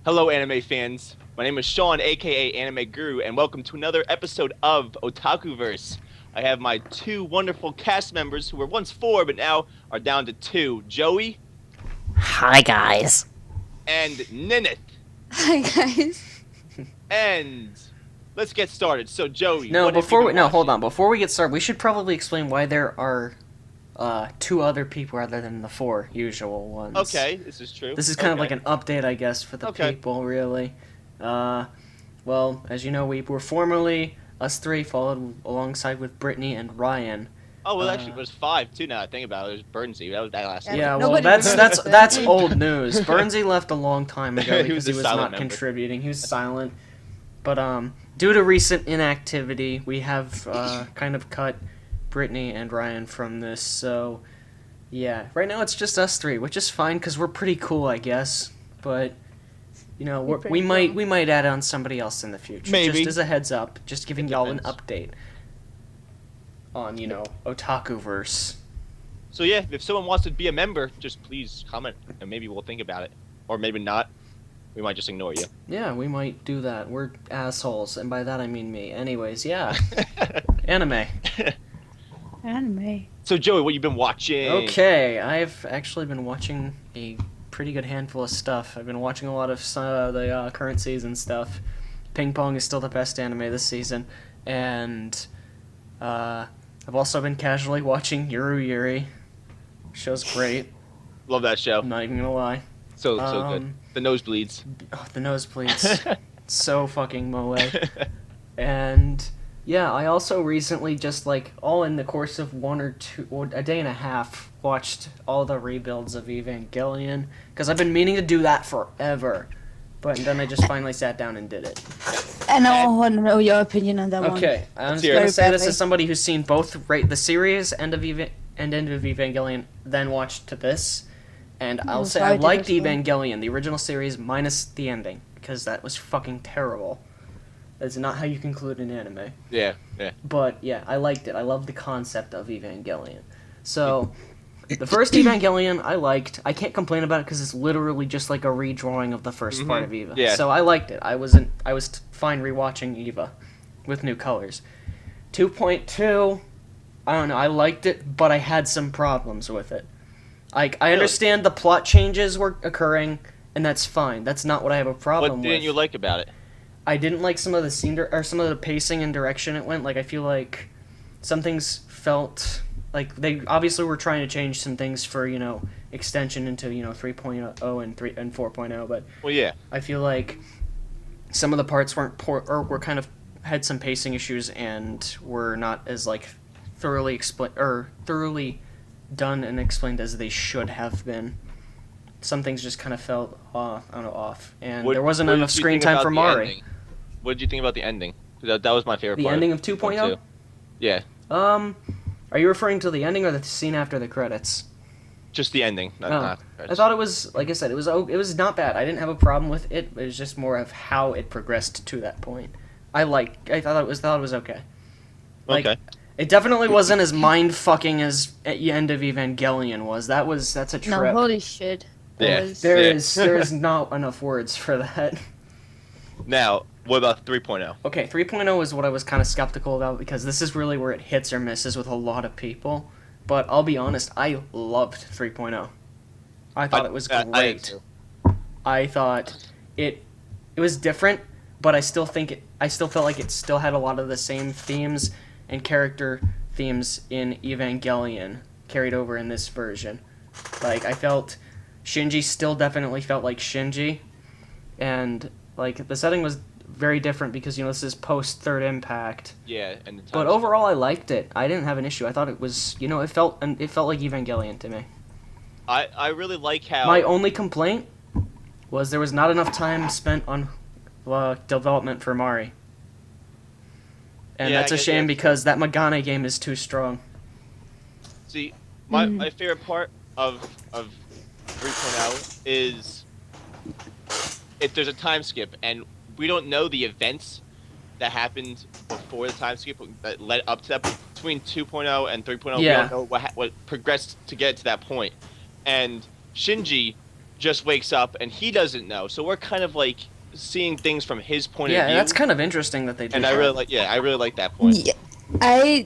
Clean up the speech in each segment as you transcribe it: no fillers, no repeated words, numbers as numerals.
Hello, anime fans. My name is Sean, aka Anime Guru, and welcome to another episode of OtakuVerse. I have my two wonderful cast members who were once four, but now are down to two: Joey Hi guys. and Nineth. Hi guys. And let's get started. So, Joey, No, what have you before we been no, hold watching? on. Before we get started, we should probably explain why there are two other people rather than the four usual ones. Okay, this is true. This is kind of Okay. like an update, I guess, for the Okay. people, really. Well, as you know, we were formerly us three, followed alongside with Brittany and Ryan. Oh well, actually, there's five too. Now I think about it, there's Burnsy. That was that last Yeah, year. Yeah, well, nobody that's remembers that's Brittany. old news. Burnsy left a long time ago He because was he a was silent not member. contributing. He was silent. But due to recent inactivity, we have kind of cut Brittany and Ryan from this. So yeah, right now it's just us three, which is fine because we're pretty cool, I guess. But you know, You're we pretty might cool. we might add on somebody else in the future. Maybe. Just as a heads up, just giving It y'all an depends. update on OtakuVerse. So yeah, if someone wants to be a member, just please comment, and maybe we'll think about it, or maybe not. We might just ignore you. Yeah, we might do that. We're assholes, and by that I mean me. Anyways, yeah, anime. Anime. So Joey, what you been watching? Okay, I've actually been watching a pretty good handful of stuff. I've been watching a lot of the current season stuff. Ping Pong is still the best anime this season, and I've also been casually watching Yuru Yuri. Show's great. Love that show. I'm not even gonna lie. So good. The nosebleeds. Oh, the nosebleeds. So fucking moe. And yeah, I also recently just all in the course of a day and a half watched all the rebuilds of Evangelion because I've been meaning to do that forever, but then I just finally sat down and did it. And I want to know your opinion on that one. Okay, I'm just hear it. gonna say Very this badly. as somebody who's seen both the series end of Evangelion, then watched to this, and I'll say I sorry to liked this one. Evangelion, the original series, minus the ending because that was fucking terrible. That's not how you conclude an anime. Yeah. But yeah, I liked it. I love the concept of Evangelion. So, the first Evangelion I liked. I can't complain about it because it's literally just like a redrawing of the first part of Eva. Yeah. So I liked it. I was fine rewatching Eva with new colors. 2.2, I don't know. I liked it, but I had some problems with it. I understand the plot changes were occurring, and that's fine. That's not what I have a problem What with. didn't you like about it? I didn't like some of the some of the pacing and direction it went. Like I feel like some things felt like they obviously were trying to change some things for extension into 3.0 and 3 and 4.0, but Well, yeah. I feel like some of the parts weren't or were kind of had some pacing issues and were not as thoroughly done and explained as they should have been. Some things just kind of felt off, and there wasn't What enough did you screen think time about for the Mari. ending? What did you think about the ending? 'Cause that was my favorite The part. ending of 2.0? Yeah, Are you referring to the ending or the scene after the credits? just the ending. Not, Oh, not I thought it was, like I said, it was not bad. I didn't have a problem with it. It was just more of how it progressed to that point. I thought it was okay. okay. It definitely wasn't as mind fucking as at the end of Evangelion was. That's a trip. No, holy shit. That Yeah. was- There is not enough words for that. Now, what about 3.0? Okay, 3.0 is what I was kind of skeptical about because this is really where it hits or misses with a lot of people. But I'll be honest, I loved 3.0. I thought it was I did great. too. I thought it was different, but I still felt like it still had a lot of the same themes and character themes in Evangelion carried over in this version. Like I felt Shinji still definitely felt like Shinji, and the setting was very different because this is post Third Impact. Yeah, and the But time- overall, I liked it. I didn't have an issue. I thought it was it felt like Evangelion to me. I really like how My only complaint was there was not enough time spent on development for Mari. And Yeah, that's I a guess- shame yeah. because that Magane game is too strong. See, my favorite part of 3.0 is if there's a time skip and we don't know the events that happened before the time skip that led up to that between 2.0 and 3.0. Yeah. We don't know what progressed to get to that point. And Shinji just wakes up and he doesn't know. So we're kind of like seeing things from his point of Yeah, view. that's kind of interesting that they do And that. I really like that point. Yeah, I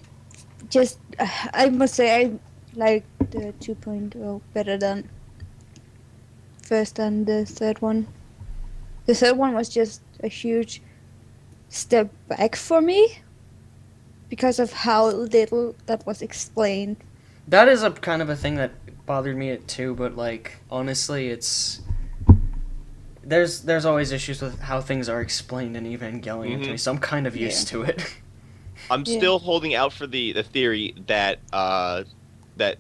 must say I like the 2.0 better than first and the third one. The third one was just a huge step back for me because of how little that was explained. That is a kind of a thing that bothered me too, but like honestly, it's there's always issues with how things are explained in Evangelion to me, so I'm kind of used to it. I'm Yeah. still holding out for the theory that that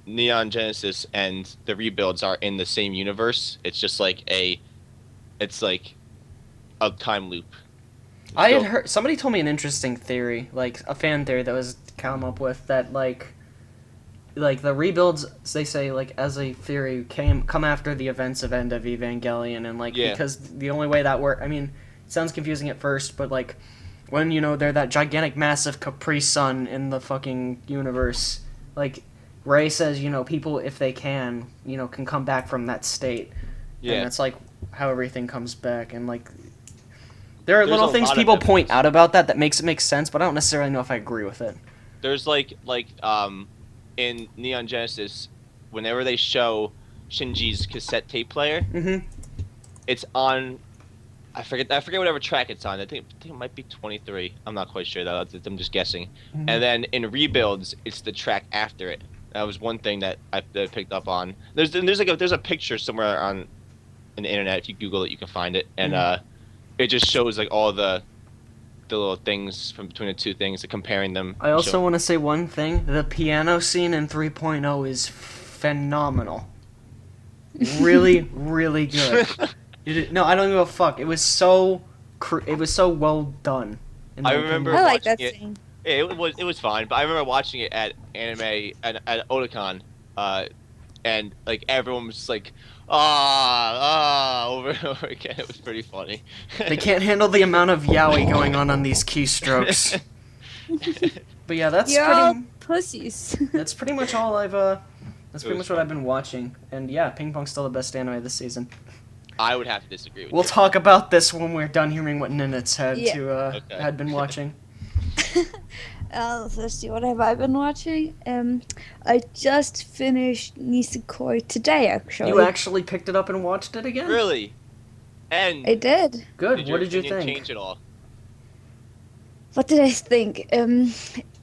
Neon Genesis and the rebuilds are in the same universe. It's just like it's like a time loop. I had heard somebody told me an interesting theory, like a fan theory that was come up with that like the rebuilds, they say, like as a theory come after the events of End of Evangelion, and like because the only way that work, I mean, it sounds confusing at first, but like when they're that gigantic massive Capri Sun in the fucking universe, like Ray says, people if they can come back from that state, and that's like how everything comes back, and like there are little things people point out about that makes it make sense, but I don't necessarily know if I agree with it. There's like in Neon Genesis, whenever they show Shinji's cassette tape player, it's on. I forget whatever track it's on. I think it might be 23. I'm not quite sure though. I'm just guessing. And then in Rebuilds, it's the track after it. That was one thing that I picked up on. There's a picture somewhere on the internet. If you Google it, you can find it, and it just shows like all the little things from between the two things, comparing them. I also want to say one thing. The piano scene in 3.0 is phenomenal. Really, really good. No, I don't give a fuck. It was so well done. I remember I like that watching it. scene. It was fine, but I remember watching it at anime at Otakon, and like everyone was just like over and over again. It was pretty funny. They can't handle the amount of yaoi going on these keystrokes. But yeah, that's pussies. That's pretty much all I've That's pretty much what I've been watching. And yeah, Ping Pong's still the best anime this season. I would have to disagree with you. We'll talk about this when we're done hearing what Ninitz had been watching. Let's see, what have I been watching? I just finished Nisekoi today, actually. You actually picked it up and watched it again? Really? And I did. Good. What did you think? Change it all? What did I think?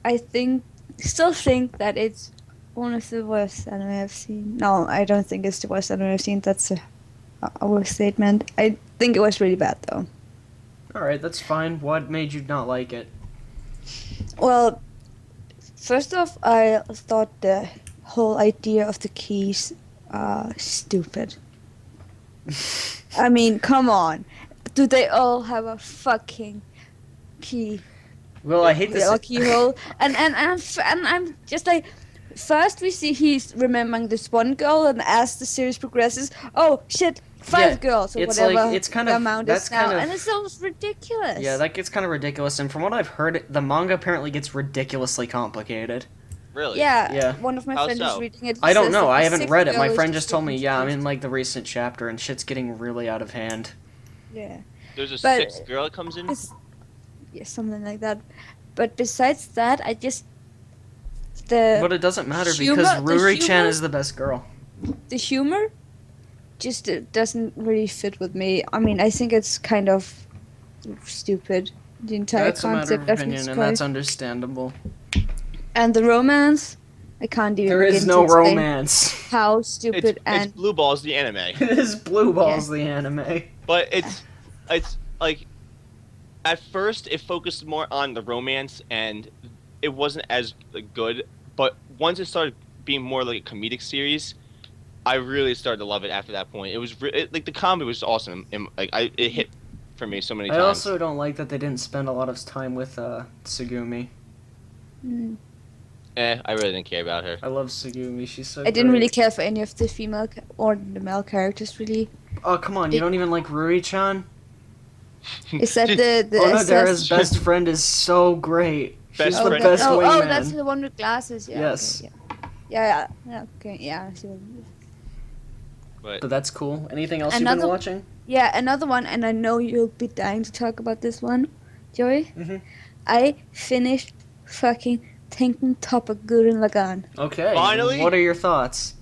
I still think that it's one of the worst anime I've seen. No, I don't think it's the worst anime I've seen. That's a overstatement. I think it was really bad, though. Alright, that's fine. What made you not like it? Well, first off, I thought the whole idea of the keys stupid. I mean, come on. Do they all have a fucking key? Well, I hate this. Keyhole. And I'm just like, first we see he's remembering this one girl, and as the series progresses, oh shit, 5 girls or it's whatever like, it's kind the of, amount that's is now, kind of, and it's so ridiculous. Yeah, that gets kind of ridiculous, and from what I've heard, the manga apparently gets ridiculously complicated. Really? Yeah. One of my How friends so? is reading it. I don't says know. that I the haven't sixth read it. My girl is friend just told me, yeah, I'm confused. in like the recent chapter, and shit's getting really out of hand. Yeah. There's a But 6th girl that comes in? Yeah, something like that. But besides that, But it doesn't matter because Ruri-chan is the best girl. The humor just doesn't really fit with me. I mean, I think it's kind of stupid. The entire That's a matter concept of opinion, and Nisekoi. that's understandable. And the romance, I can't even. There is begin no to explain romance. How stupid It's Blue Balls, the anime. It is Blue Balls, the anime. But it's like, at first it focused more on the romance, and it wasn't as good. But once it started being more like a comedic series, I really started to love it after that point. It was like the comedy was awesome, and like it hit for me so many times. I also don't like that they didn't spend a lot of time with Tsugumi. Mm. I really didn't care about her. I love Tsugumi. She's so I didn't great. really care for any of the female or the male characters, really. Oh, come on. You don't even like Ruri-chan? Is that the Onodera's best friend is so great. She's the best oh, wingman. that's the one with glasses. Yeah. Yes. Okay, yeah. Yeah. Okay. Yeah. I see what it is. But that's cool. Anything else you've been watching? Yeah, another one, and I know you'll be dying to talk about this one, Joey. Mm-hmm. I finished fucking Tengen Toppa Gurren Lagann. Okay. Finally? What are your thoughts?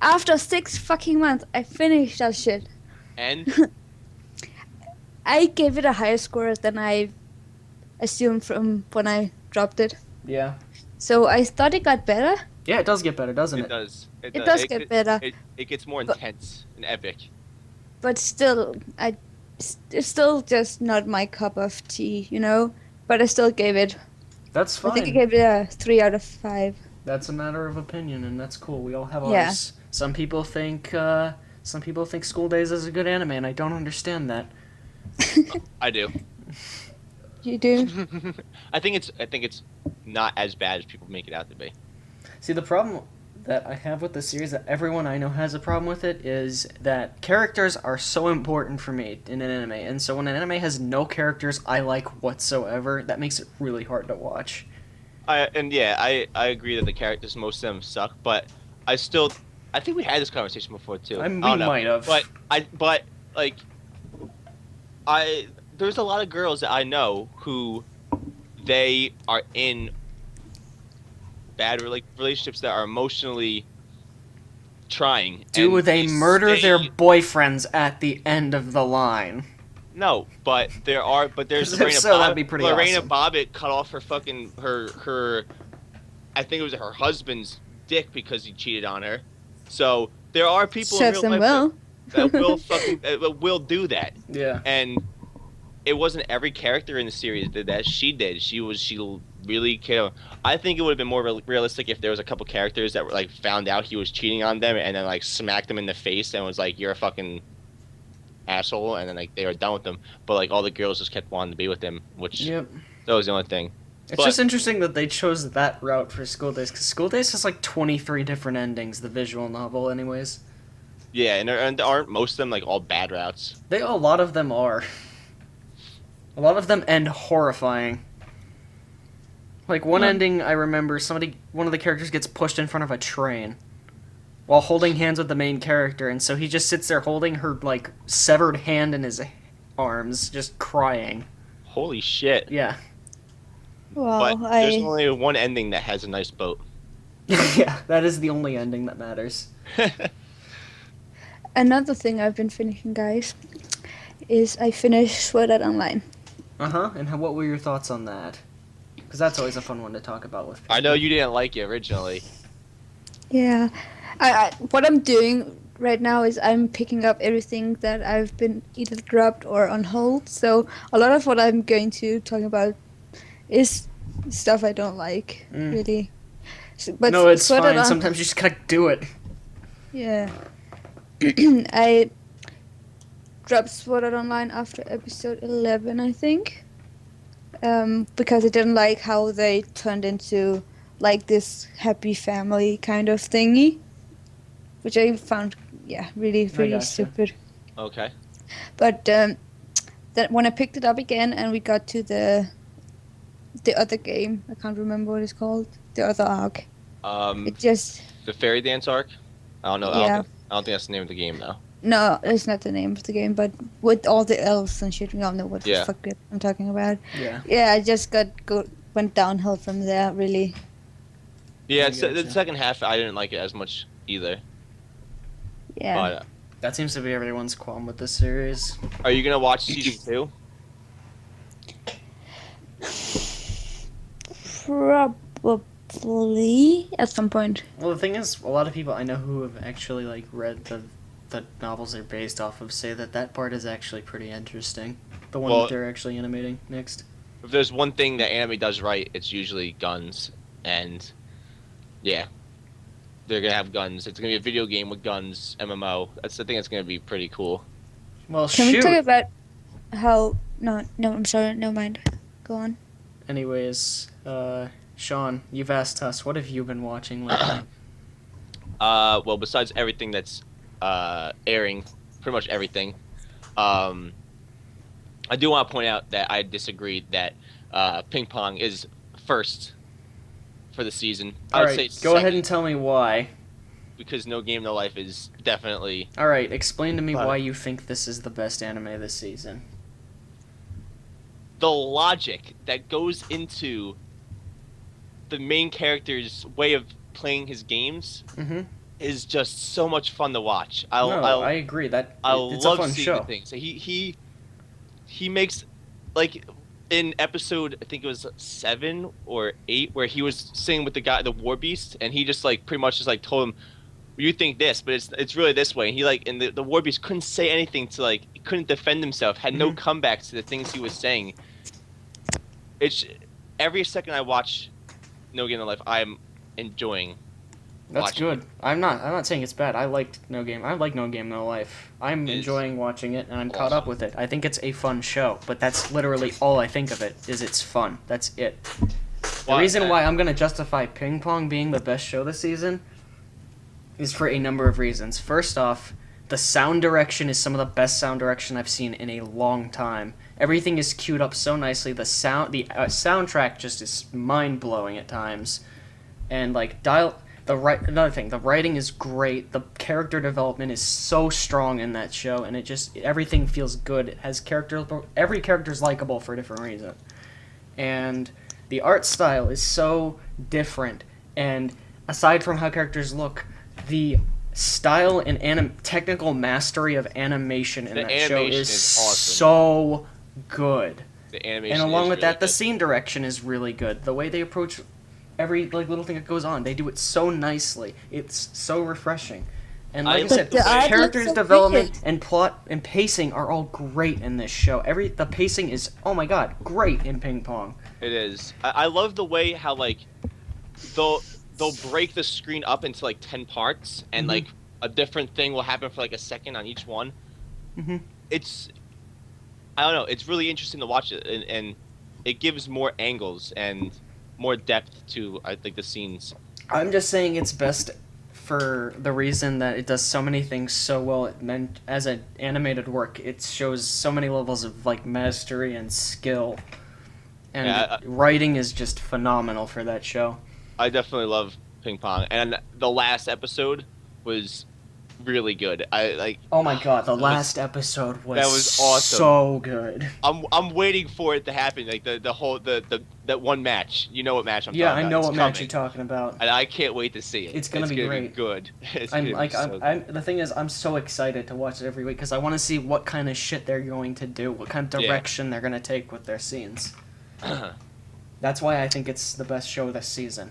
After 6 fucking months, I finished that shit. And I gave it a higher score than I assumed from when I dropped it. Yeah. So I thought it got better. Yeah, it does get better, doesn't it? it does. It does get better. It gets more intense and epic. But still, it's still just not my cup of tea, you know? But I still gave it. That's fine. I think I gave it a 3 out of 5. That's a matter of opinion, and that's cool. We all have Yeah. ours. Some people think School Days is a good anime, and I don't understand that. I do. You do? I think it's not as bad as people make it out to be. See, the problem that I have with the series, that everyone I know has a problem with it, is that characters are so important for me in an anime. And so when an anime has no characters I like whatsoever, that makes it really hard to watch. I agree that the characters, most of them suck, but I think we had this conversation before too. We might have. There's a lot of girls that I know who they are in bad relationships that are emotionally trying. Do and they murder their boyfriends at the end of the line? No, but there's If Lorena so, that'd be pretty Lorena awesome. Bobbitt cut off her fucking her I think it was her husband's dick because he cheated on her. So there are people Serves in them real well. life that will do that. Yeah. And it wasn't every character in the series that she did. She really cared. I think it would have been more realistic if there was a couple characters that were like found out he was cheating on them and then like smacked them in the face and was like, "You're a fucking asshole," and then like they were done with them. But like all the girls just kept wanting to be with him, which Yep. that was the only thing. It's just interesting that they chose that route for School Days, because School Days has like 23 different endings, the visual novel anyways. Yeah, and aren't most of them like all bad routes? A lot of them are. A lot of them end horrifying. Like one ending I remember, one of the characters gets pushed in front of a train while holding hands with the main character, and so he just sits there holding her like severed hand in his arms, just crying. Holy shit. Yeah. Wow, But there's only one ending that has a nice boat. Yeah, that is the only ending that matters. Another thing I've been finishing, guys, is I finished Sword Art Online. Uh-huh, and what were your thoughts on that? Because that's always a fun one to talk about with people. I know you didn't like it originally. Yeah. What I'm doing right now is I'm picking up everything that I've been either dropped or on hold. So a lot of what I'm going to talk about is stuff I don't like, really. But no, it's Sword fine. Art Sometimes you just gotta do it. Yeah. I dropped Sword Art Online after episode 11, I think. Because I didn't like how they turned into like this happy family kind of thingy. Which I found, really stupid. Okay. But then when I picked it up again and we got to the other game, I can't remember what it's called, the other arc. It just... The Fairy Dance arc? I don't know. Yeah. I don't think that's the name of the game, though. No, it's not the name of the game, but with all the elves and shit, we all know what the fuck I'm talking about. Yeah. Yeah, I just went downhill from there, really. Yeah, gotcha. the second half, I didn't like it as much either. Yeah. But, That seems to be everyone's qualm with this series. are you gonna watch season 2? Probably at some point. Well, the thing is, a lot of people I know who have actually like read the novels they're based off of say that part is actually pretty interesting. The one that they're actually animating next. If there's one thing that anime does right, it's usually guns. And, yeah. They're gonna have guns. It's gonna be a video game with guns, MMO. I think it's gonna be pretty cool. Well, Can shoot. we talk about how... No, I'm sorry, never mind. Go on. Anyways, Sean, you've asked us, what have you been watching lately? Well, besides everything that's airing, pretty much everything, I do want to point out that I disagreed that Ping Pong is first for the season. I would say Alright, go ahead and tell me why. because No Game No Life is definitely All right, explain to me But- why you think this is the best anime this season. the logic that goes into the main character's way of playing his games Mm-hmm. is just so much fun to watch. No, I agree that I it's a love fun seeing show. the things. He makes, like, in episode, I think it was 7 or 8, where he was singing with the guy, the War Beast, and he just like pretty much just like told him, "You think this, but it's really this way." And he like, and the War Beast couldn't say anything to like, he couldn't defend himself, had no comebacks to the things he was saying. It's every second I watch No Game No Life, I'm enjoying. That's watching good. I'm not saying it's bad. I liked No Game. I like No Game No Life. I'm It's enjoying watching it, and I'm caught up awesome. with it. I think it's a fun show, but that's literally all I think of it. Is it's fun. That's it. The reason why I'm gonna justify Ping Pong being the best show this season is for a number of reasons. First off, the sound direction is some of the best sound direction I've seen in a long time. Everything is queued up so nicely. The soundtrack just is mind blowing at times, and like another thing, the writing is great. The character development is so strong in that show, and everything feels good. It has every character's likable for a different reason, and the art style is so different. And aside from how characters look, the style and technical mastery of animation in The that show animation is is awesome. so good. The animation And along is with really that, the good. scene direction is really good. The way they approach every like little thing that goes on, they do it so nicely. It's so refreshing. And like I But said, the art characters' looks so development weird. and plot and pacing are all great in this show. The pacing is, oh my god, great in Ping Pong. It is. I love the way how like they'll break the screen up into like 10 parts, and Mhm. like a different thing will happen for like a second on each one. Mhm. It's, I don't know, it's really interesting to watch it, and it gives more angles and more depth to, I think, the scenes. I'm just saying it's best for the reason that it does so many things so well. It meant as an animated work, it shows so many levels of like mastery and skill, and Yeah, writing is just phenomenal for that show. I definitely love Ping Pong, and the last episode was really good. I like. Oh my god, the was- last episode was that was awesome. so good. I'm waiting for it to happen. Like the whole that one match. You know what match I'm Yeah, talking I about. know It's what match coming. you're talking about. And I can't wait to see it. It's gonna be great. Good. It's I'm gonna like be so I'm the thing is I'm so excited to watch it every week because I want to see what kind of shit they're going to do, what kind of Yeah. direction they're gonna take with their scenes. That's why I think it's the best show this season.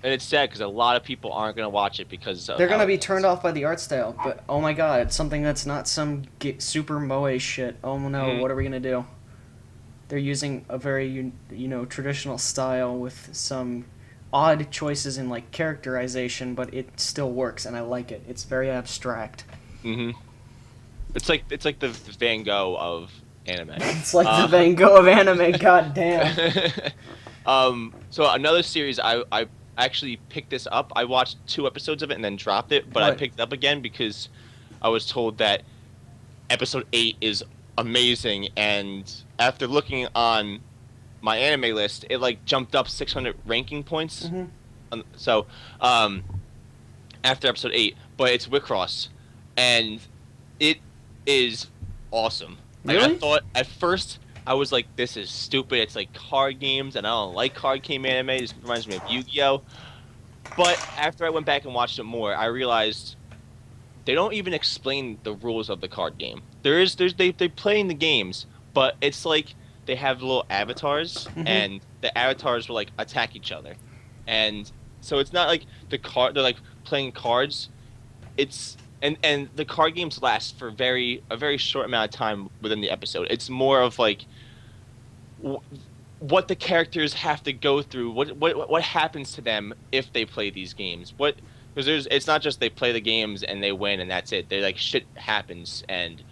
And it's sad because a lot of people aren't gonna watch it because of They're how gonna be it is. turned off by the art style, but oh my god, it's something that's not some super moe shit. Oh no, Mhm. what are we gonna do? They're using a very traditional style with some odd choices in like characterization, but it still works, and I like it. It's very abstract. Mhm. It's like the Van Gogh of anime. It's like the Van Gogh of anime. God damn. So another series I actually picked this up. I watched 2 episodes of it and then dropped it, but I What? picked it up again because I was told that episode 8 is amazing, and after looking on my anime list, it like jumped up 600 ranking points. Mhm. So after episode 8, but it's Wicross, and it is awesome. Like, Really? I thought at first I was like, this is stupid. It's like card games, and I don't like card game anime. This reminds me of Yu-Gi-Oh! But after I went back and watched it more, I realized they don't even explain the rules of the card game. They play in the games, but it's like they have little avatars, Mhm. and the avatars will like attack each other, and so it's not like they're like playing cards. It's and the card games last for a very short amount of time within the episode. It's more of like what the characters have to go through, what happens to them if they play these games. Because it's not just they play the games and they win and that's it. They like shit happens and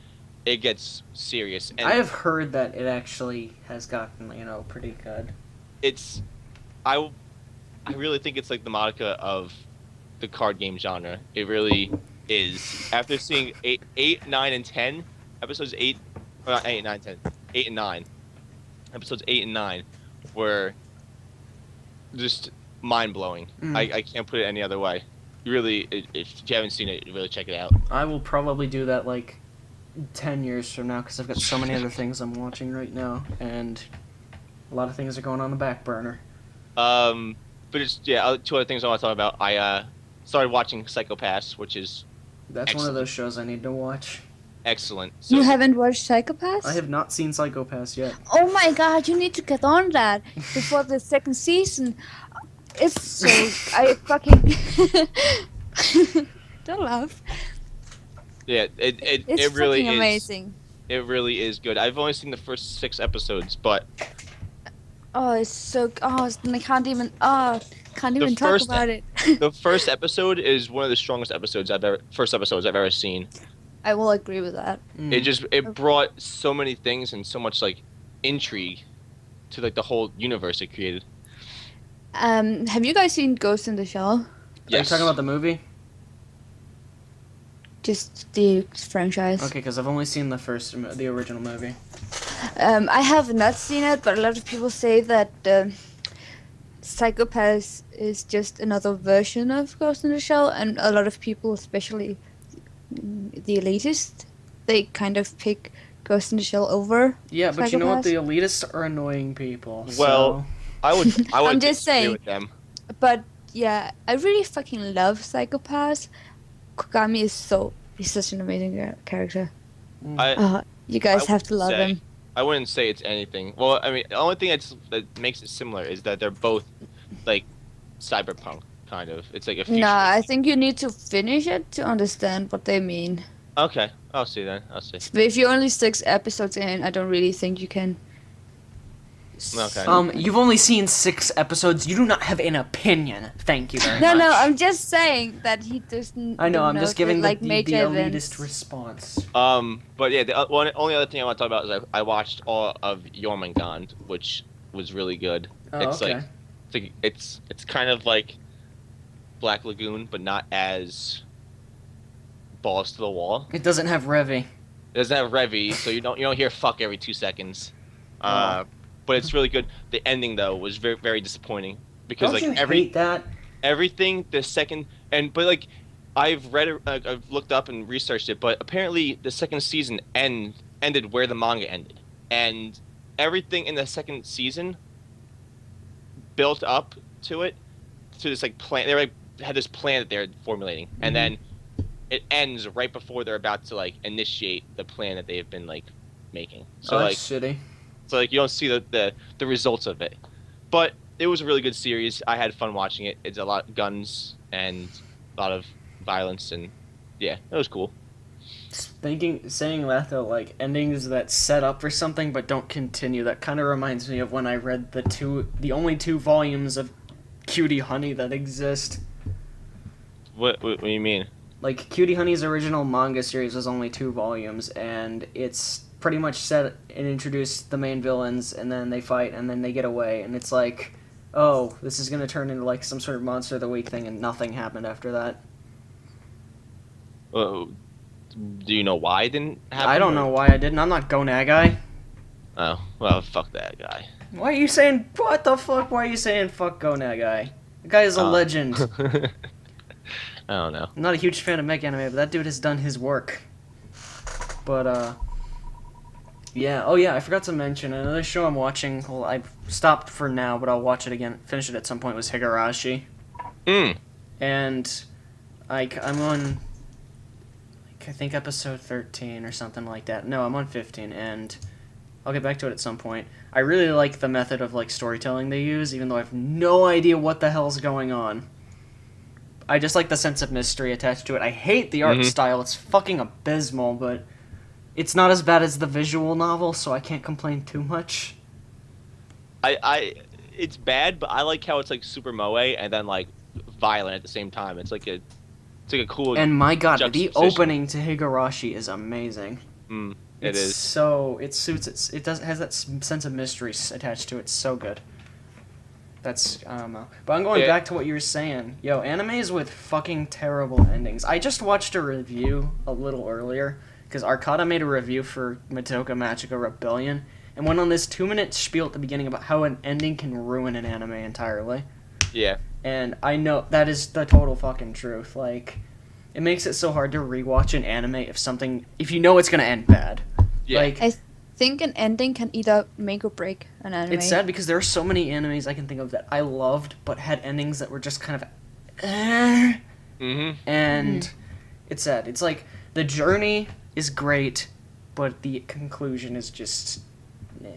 it gets serious. And I have heard that it actually has gotten pretty good. it's I really think it's like the Monica of the card game genre. It really is. After seeing 8, 9, and 10 episodes, 8, or not 8, 9, 10, 8 and 9 episodes 8 and 9 were just mind blowing. Mm. I can't put it any other way. really, if you haven't seen it, really check it out. I will probably do that like 10 years from now because I've got so many other things I'm watching right now, and a lot of things are going on the back burner. But it's two other things I want to talk about. I started watching Psycho-Pass, which is That's excellent. one of those shows I need to watch. Excellent. So You haven't watched Psycho-Pass? I have not seen Psycho-Pass yet. Oh my god, you need to get on that before the second season. It's so... I fucking... Don't laugh. Yeah, It's it really fucking is amazing. It really is good. I've only seen the first 6 episodes, but Oh, it's so... Oh, I can't even... Oh, can't even talk first- about it. the first episode is one of the strongest episodes I've ever seen. I will agree with that. It brought so many things and so much like intrigue to like the whole universe it created. Have you guys seen Ghost in the Shell? Are you talking about the movie? Just the franchise. Okay, because I've only seen the original movie. I have not seen it, but a lot of people say that Psycho-Pass is just another version of Ghost in the Shell, and a lot of people, especially the elitists, they kind of pick Ghost in the Shell over. Yeah, but you know what? Psycho-Pass. The elitists are annoying people. Well, I would I'm just disagree saying. with them. But yeah, I really fucking love Psycho-Pass. Kogami he's such an amazing character. You guys I have to love say- him. I wouldn't say it's anything. Well, I mean, the only thing that makes it similar is that they're both like cyberpunk kind of. It's like a future. Nah, I think you need to finish it to understand what they mean. Okay, I'll see then. I'll see. But if you're only 6 episodes in, I don't really think you can. Okay. You've only seen 6 episodes. You do not have an opinion. Thank you very No, much. I'm just saying that he doesn't. I know. I'm know just giving like the major events. elitist response. But yeah, the only other thing I want to talk about is I watched all of Jormungand, which was really good. Oh, it's okay. it's kind of like Black Lagoon, but not as balls to the wall. It doesn't have Revy. It doesn't have Revy, so you don't hear fuck every 2 seconds. Oh. But it's really good. The ending though was very very disappointing because Don't like you hate that? everything the second but like I've I've looked up and researched it, but apparently the second season ended where the manga ended, and everything in the second season built up to it, to this like plan. They had this plan that they're formulating, and then it ends right before they're about to like initiate the plan that they've been like making. So that's like shitty. so like you don't see the results of it, but it was a really good series. I had fun watching it. It's a lot of guns and a lot of violence, and yeah, it was cool. Saying that though, like endings that set up for something but don't continue. That kind of reminds me of when I read the only 2 volumes of Cutie Honey that exist. What do you mean? Like Cutie Honey's original manga series was only 2 volumes, and it's pretty much set and introduced the main villains, and then they fight, and then they get away, and it's like, oh, this is gonna turn into like some sort of Monster of the Week thing, and nothing happened after that. Do you know why it didn't happen? I don't know why I didn't. I'm not Go Nagai. Oh, well, fuck that guy. Why are you saying, what the fuck? Why are you saying fuck Go Nagai? The guy is a legend. I don't know. I'm not a huge fan of mech anime, but that dude has done his work. But, yeah. Oh, yeah, I forgot to mention, another show I'm watching, well, I've stopped for now, but I'll watch it again, finish it at some point, was Higurashi. And, like, I'm on, like, I think episode 13 or something like that. No, I'm on 15, and I'll get back to it at some point. I really like the method of, like, storytelling they use, even though I have no idea what the hell's going on. I just like the sense of mystery attached to it. I hate the art style. It's fucking abysmal, but it's not as bad as the visual novel, so I can't complain too much. It's bad, but I like how it's like super moe and then like violent at the same time. It's like a cool. And my god, the juxtaposition. opening to Higurashi is amazing. It is. So it suits it. It has that sense of mystery attached to it. It's so good. That's I don't know. But I'm going back to what you were saying. Yo, animes with fucking terrible endings. I just watched a review a little earlier because Arcada made a review for Madoka Magica Rebellion and went on this 2-minute spiel at the beginning about how an ending can ruin an anime entirely. Yeah. And I know that is the total fucking truth. Like, it makes it so hard to rewatch an anime if you know it's gonna end bad. Yeah. Like, I think an ending can either make or break an anime. it's sad because there are so many animes I can think of that I loved but had endings that were just kind of and it's sad. It's like the journey is great, but the conclusion is just meh.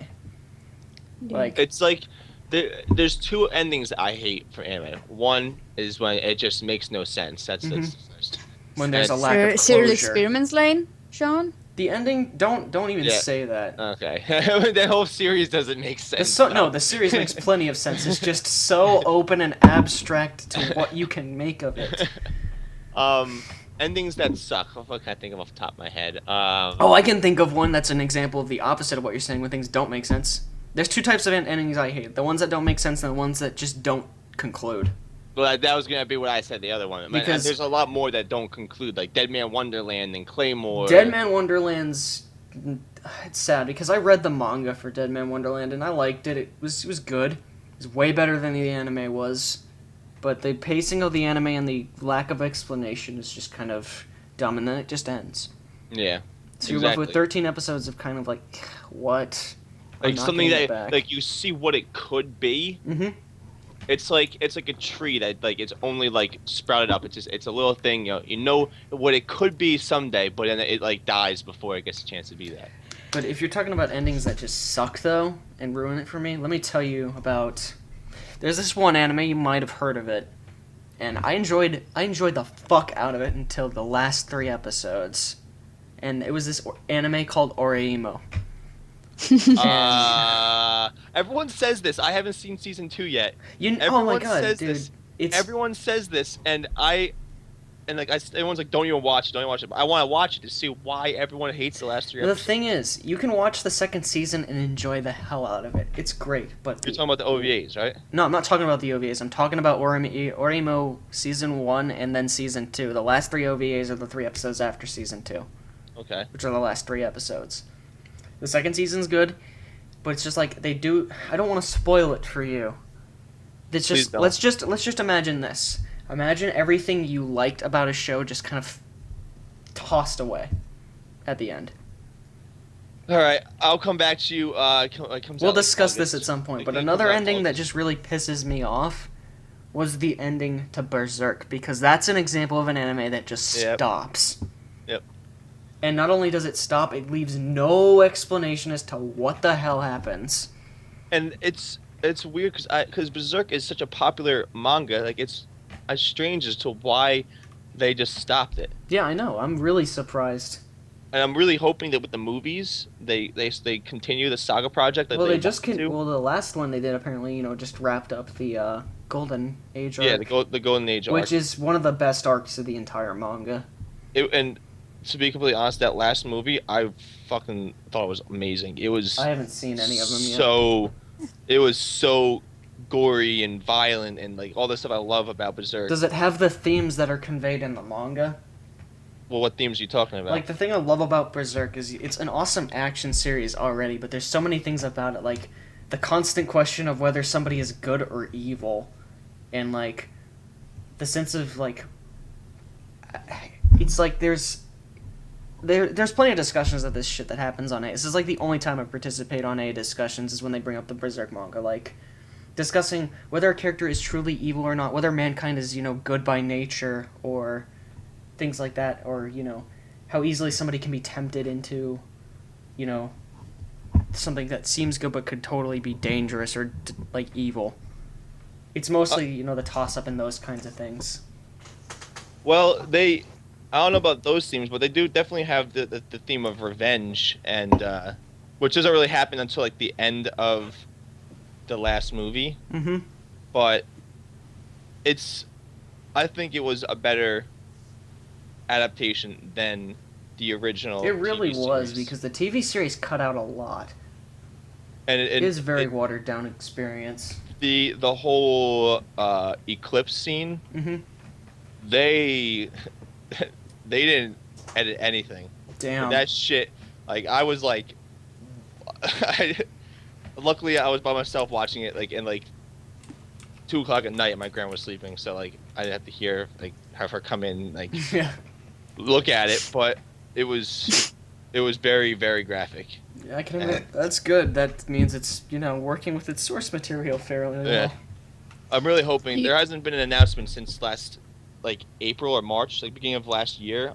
Yeah. Like, It's like there's two endings that I hate for anime. One is when it just makes no sense. That's the first. when there's a And- lack of Serial closure. Experiments Lane, Sean? The ending, don't even Yeah. say that. Okay. The whole series doesn't make sense. The series makes plenty of sense. It's just so open and abstract to what you can make of it. Endings that suck. What can I think of off the top of my head? Oh, I can think of one that's an example of the opposite of what you're saying when things don't make sense. There's two types of endings I hate. The ones that don't make sense and the ones that just don't conclude. Well, that was gonna be what I said. The other one. Because- there's a lot more that don't conclude, like Dead Man Wonderland and Claymore. Dead Man Wonderland's... It's sad because I read the manga for Dead Man Wonderland and I liked it. It was good. It was way better than the anime was. But the pacing of the anime and the lack of explanation is just kind of dumb, and then it just ends. Yeah. So you're left with 13 episodes of kind of like, what? I'm Like not something getting it that back. like you see what it could be. Mm-hmm. It's like a tree that like it's only like sprouted up. It's a little thing. You know what it could be someday, but then it like dies before it gets a chance to be that. But if you're talking about endings that just suck though and ruin it for me, let me tell you about. There's this one anime, you might have heard of it, and I enjoyed the fuck out of it until the last 3 episodes, and it was this anime called Oreimo. Everyone says this. I haven't seen season 2 yet. Oh my Everyone god, says dude! this. It's Everyone says this, and everyone's like, don't even watch it. But I want to watch it to see why everyone hates the last 3 the episodes. thing is, you can watch the second season and enjoy the hell out of it. It's great, but You're talking about the OVAs, right? no, I'm not talking about the OVAs. I'm talking about Oreimo season 1 and then season 2. The last 3 OVAs are the 3 episodes after season 2, Okay. which are the last 3 episodes. The second season's good, but it's just like I don't want to spoil it for you. It's Please just don't. let's just imagine this. Imagine everything you liked about a show just kind of tossed away at the end. All right, I'll come back to you. It comes We'll out, like, discuss this August. at some point, It but comes another out ending that August. just really pisses me off was the ending to Berserk, because that's an example of an anime that just Yep. stops. Yep. And not only does it stop, it leaves no explanation as to what the hell happens. And it's weird because Berserk is such a popular manga. Like it's strange as to why they just stopped it. Yeah, I know. I'm really surprised. And I'm really hoping that with the movies, they continue the saga project. That Well, they they just want to. well, the last one they did apparently, just wrapped up the Golden Age arc, Yeah, the Golden Age arc. which is one of the best arcs of the entire manga. And to be completely honest, that last movie, I fucking thought it was amazing. It was I haven't seen any of them yet. it was so gory and violent and like all the stuff I love about Berserk. Does it have the themes that are conveyed in the manga? Well, what themes are you talking about? Like, the thing I love about Berserk is it's an awesome action series already, but there's so many things about it, like the constant question of whether somebody is good or evil, and like the sense of like it's like there's plenty of discussions of this shit that happens on A. This is like the only time I participate on A discussions is when they bring up the Berserk manga, like discussing whether a character is truly evil or not, whether mankind is good by nature or things like that, or how easily somebody can be tempted into something that seems good but could totally be dangerous or like evil. It's mostly the toss up in those kinds of things. Well, I don't know about those themes, but they do definitely have the theme of revenge, and which doesn't really happen until like the end of the last movie. Mm-hmm. But I think it was a better adaptation than the original. It really TV was, series. because the TV series cut out a lot. And It is a very watered down experience. the whole eclipse scene. Mm-hmm. They didn't edit anything. Damn. That shit, like I was like, luckily I was by myself watching it, like, and like 2 o'clock at night and my grandma was sleeping, so like I didn't have to have her come in like Yeah. look at it, but it was very, very graphic. Yeah, I can admit that's good. That means it's working with its source material fairly well. I'm really hoping there hasn't been an announcement since last like April or March, like beginning of last year,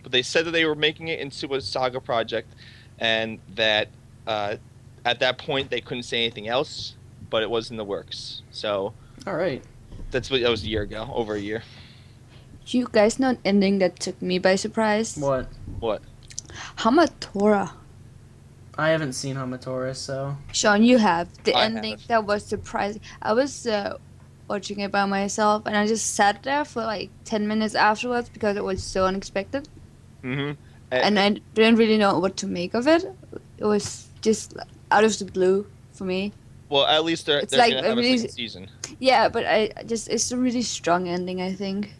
but they said that they were making it into a saga project, and that at that point they couldn't say anything else, but it was in the works. So All right. that was a year ago, over a year. Do you guys know an ending that took me by surprise? What? What? Hamatora. I haven't seen Hamatora, so. Sean, you have. The I ending have. that was surprising. I was watching it by myself, and I just sat there for like 10 minutes afterwards because it was so unexpected. Mm-hmm. And I didn't really know what to make of it. It was just out of the blue for me. Well, at least they're It's like gonna have a really- second season. Yeah, but it's a really strong ending, I think.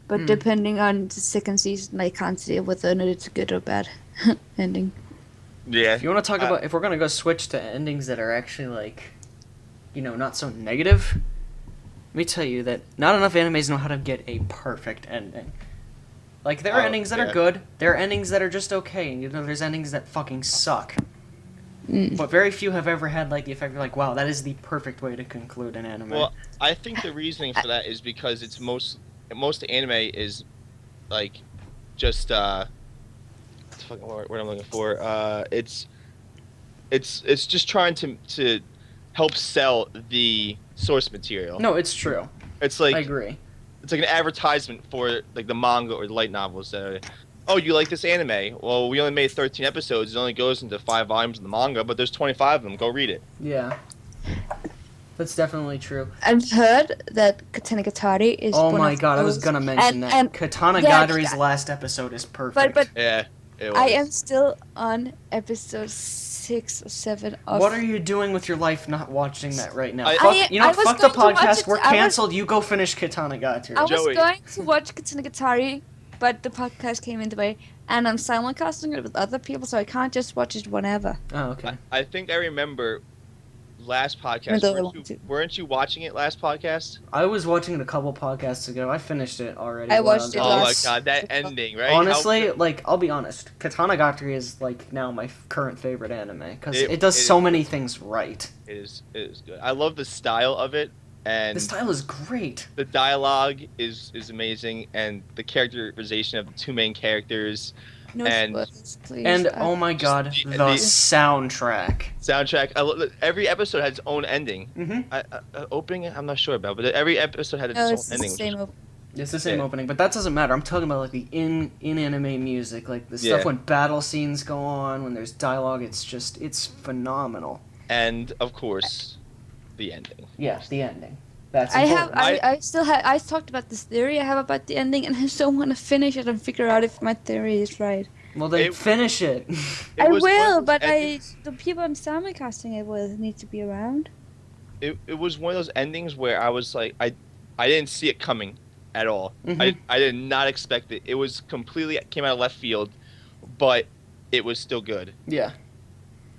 But Hmm. depending on the second season, I can't say whether or not it's a good or bad ending. Yeah. If you want to talk about, if we're gonna go switch to endings that are actually like, not so negative, let me tell you that not enough animes know how to get a perfect ending. Like there are endings that are good, there are endings that are just okay, and there's endings that fucking suck. But very few have ever had like the effect of like, wow, that is the perfect way to conclude an anime. Well, I think the reasoning for that is because it's most anime is like just what's the fucking word I'm looking for. It's just trying to help sell the source material. No, it's true. It's like I agree. it's like an advertisement for like the manga or the light novels that are, oh, you like this anime? Well, we only made 13 episodes. It only goes into 5 volumes in the manga, but there's 25 of them. Go read it. Yeah. That's definitely true. I've heard that Katanagatari is Oh one my of god, I was those- gonna mention that. and- Katana yeah, Gadari's last episode is perfect. But Yeah. It was. I am still on episode 6 or 7 of... What are you doing with your life not watching that right now? I- Fuck, I- you know I what? was Fuck the going to watch podcast. it. We're I was- canceled. You go finish Katana Gatari. I was Joey. going to watch Katanagatari, but the podcast came in the way, and I'm simulcasting it with other people, so I can't just watch it whenever. Oh, okay. I think I remember last podcast. Although I want to. Weren't you watching it last podcast? I was watching it a couple podcasts ago. I finished it already. I a while watched it ago. Oh my last- god, that ending, right? Honestly, How- like, I'll be honest. Katana Gatari is, like, now my current favorite anime. Because It- it does it so is. many things right. it is good. I love the style of it, and The style is great. the dialogue is amazing, and the characterization of the 2 main characters, No And- spoilers, please. And, oh my god, the- the the- soundtrack. soundtrack. Every episode had its own ending. Mm-hmm. Opening, I'm not sure about, but every episode had its No, own it's the ending. which same. is- It's the same Yeah. opening, but that doesn't matter. I'm talking about like the in-anime music, like the stuff Yeah. when battle scenes go on, when there's dialogue. It's phenomenal. And of course, the ending. Yes, the ending. That's I important. have. I still have. I talked about this theory I have about the ending, and I still want to finish it and figure out if my theory is right. Well, then It- finish it. It I was one of will, those but endings- the people I'm simulcasting it with need to be around. It was one of those endings where I was like, I didn't see it coming at all. Mhm. I did not expect it. It was completely came out of left field, but it was still good. Yeah.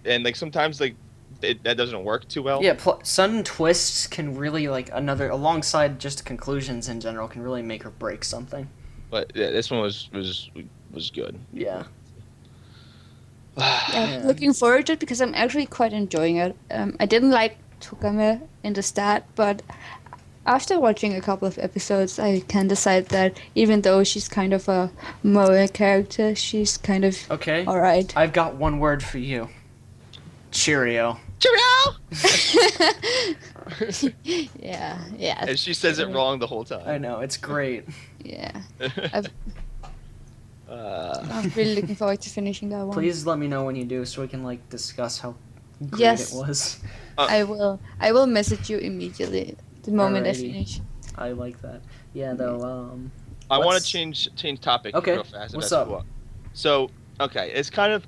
And like sometimes like that doesn't work too well. Yeah, sudden twists can really, like, alongside just conclusions in general, can really make or break something. But yeah, this one was good. Yeah. Yeah, Yeah. looking forward to it because I'm actually quite enjoying it. I didn't like Tokame in the start, but after watching a couple of episodes, I can decide that even though she's kind of a moe character, she's kind of Okay. alright. I've got one word for you. Cheerio. Cheerio! yeah, And she says it wrong the whole time. I know, it's great. yeah. uh, I'm really looking forward to finishing that one. Please let me know when you do so we can, like, discuss how great Yes. it was. I will message you immediately the moment I Alrighty. finish. I like that. Yeah, though, I want Let's- to change topic Okay, real fast. if what's that's up? cool. So okay, it's kind of.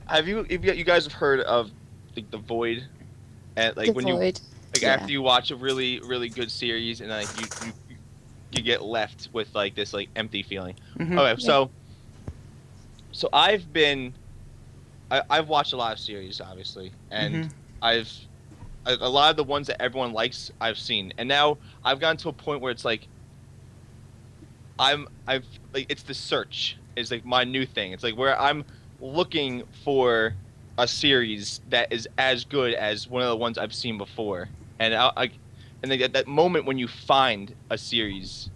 Have you guys have heard of the Void? And like The when Void. you yeah. after you watch a really really good series and like you get left with like this like empty feeling. mhm. Okay, so I've watched a lot of series obviously, and Mhm. I've a lot of the ones that everyone likes, I've seen, and now I've gotten to a point where it's like I've like it's the search is like my new thing. It's like where I'm looking for a series that is as good as one of the ones I've seen before, and and like at that moment when you find a series,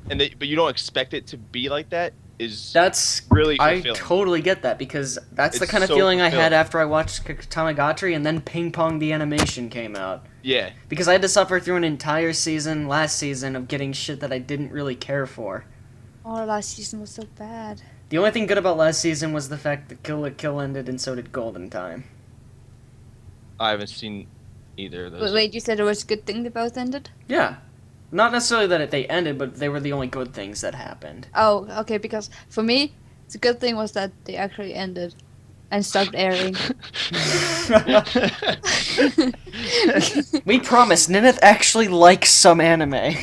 but you don't expect it to be like that is That's really I fulfilling. totally get that because that's the It's kind of so feeling I had fulfilling. after I watched Tamagotchi and then Ping Pong the animation came out. Yeah, Because I had to suffer through an entire season last season of getting shit that I didn't really care for. Oh, last season was so bad. The only thing good about last season was the fact that Kill la Kill ended and so did Golden Time. I haven't seen either of those. Wait, you said there was a good thing they both ended? Yeah. Not necessarily that they ended, but they were the only good things that happened. Oh, okay, because for me, the good thing was that they actually ended and stopped airing. We promise, Nineth actually likes some anime.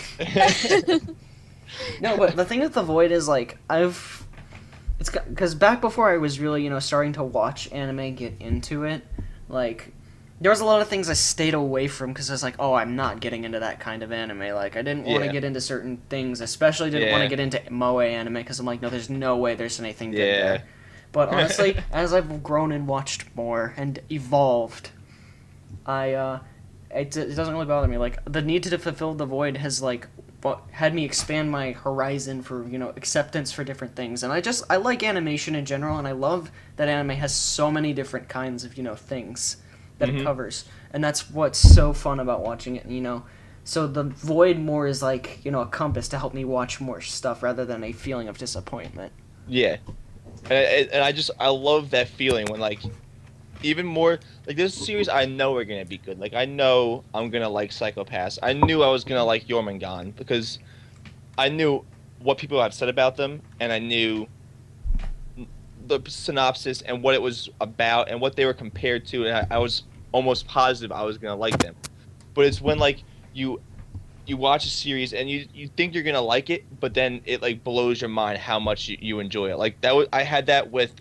No, but the thing with The Void is, like, it's because back before I was really, starting to watch anime, get into it, like, there was a lot of things I stayed away from because I was like, oh, I'm not getting into that kind of anime. Like, I didn't want to Yeah. get into certain things, especially didn't want to Yeah. get into moe anime because I'm like, no, there's no way there's anything good Yeah. there. But honestly, as I've grown and watched more and evolved, it doesn't really bother me. Like, the need to fulfill the void has, like, had me expand my horizon for, acceptance for different things. And I like animation in general, and I love that anime has so many different kinds of, things that it covers. And that's what's so fun about watching it, So the void more is like, a compass to help me watch more stuff rather than a feeling of disappointment. Yeah, and I love that feeling when like even more like this series I know are gonna be good. Like I know I'm gonna like Psycho Pass. I knew I was gonna like Jormungand because I knew what people had said about them, and I knew the synopsis and what it was about and what they were compared to, and I was almost positive I was gonna like them. But it's when like you watch a series and you think you're gonna like it, but then it like blows your mind how much you enjoy it. Like that was I had that with